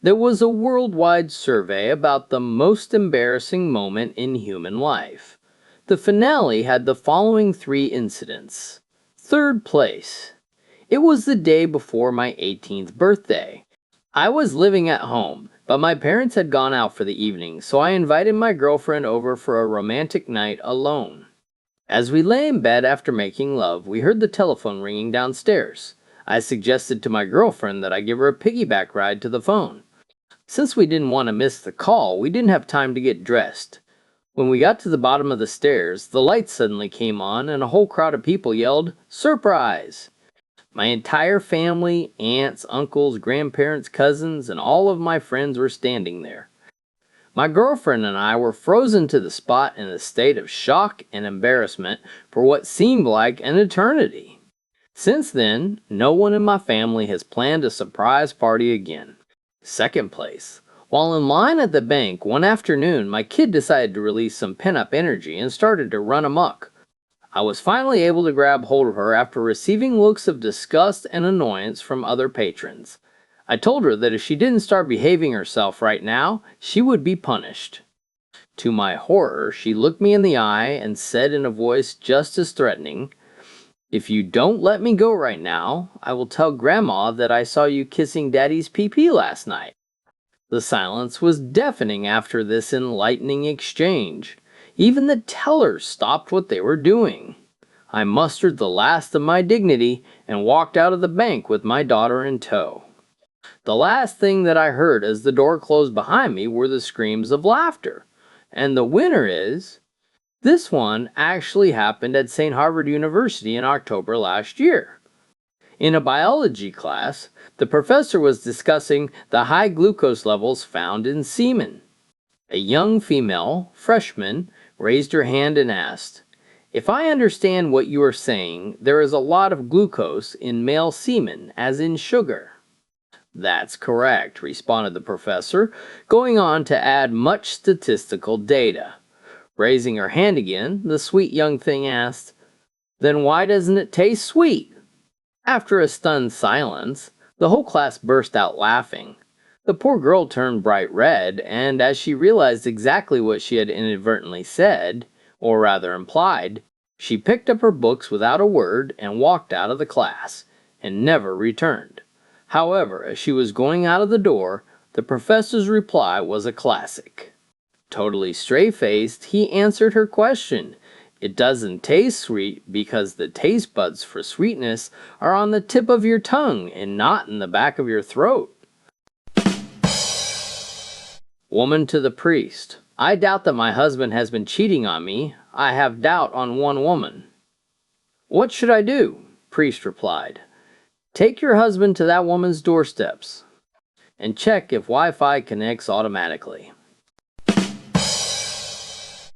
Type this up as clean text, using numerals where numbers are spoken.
There was a worldwide survey about the most embarrassing moment in human life. The finale had the following three incidents. Third place. It was the day before my 18th birthday. I was living at home, but my parents had gone out for the evening, so I invited my girlfriend over for a romantic night alone. As we lay in bed after making love, we heard the telephone ringing downstairs. I suggested to my girlfriend that I give her a piggyback ride to the phone. Since we didn't want to miss the call, we didn't have time to get dressed. When we got to the bottom of the stairs, the lights suddenly came on and a whole crowd of people yelled, "Surprise!" My entire family, aunts, uncles, grandparents, cousins, and all of my friends were standing there. My girlfriend and I were frozen to the spot in a state of shock and embarrassment for what seemed like an eternity. Since then, no one in my family has planned a surprise party again. Second place. While in line at the bank one afternoon, my kid decided to release some pent-up energy and started to run amok. I was finally able to grab hold of her after receiving looks of disgust and annoyance from other patrons. I told her that if she didn't start behaving herself right now, she would be punished. To my horror, she looked me in the eye and said in a voice just as threatening, "If you don't let me go right now, I will tell Grandma that I saw you kissing Daddy's pee-pee last night." The silence was deafening after this enlightening exchange. Even the tellers stopped what they were doing. I mustered the last of my dignity and walked out of the bank with my daughter in tow. The last thing that I heard as the door closed behind me were the screams of laughter. And the winner is... This one actually happened at St. Harvard University in October last year. In a biology class, the professor was discussing the high glucose levels found in semen. A young female, freshman, raised her hand and asked, "If I understand what you are saying, there is a lot of glucose in male semen, as in sugar." "That's correct," responded the professor, going on to add much statistical data. Raising her hand again, the sweet young thing asked, "Then why doesn't it taste sweet?" After a stunned silence, the whole class burst out laughing. The poor girl turned bright red, and as she realized exactly what she had inadvertently said, or rather implied, she picked up her books without a word and walked out of the class, and never returned. However, as she was going out of the door, the professor's reply was a classic. Totally straight-faced, he answered her question. It doesn't taste sweet because the taste buds for sweetness are on the tip of your tongue and not in the back of your throat. Woman to the priest. I doubt that my husband has been cheating on me. I have doubt on one woman. What should I do? Priest replied. Take your husband to that woman's doorsteps and check if Wi-Fi connects automatically.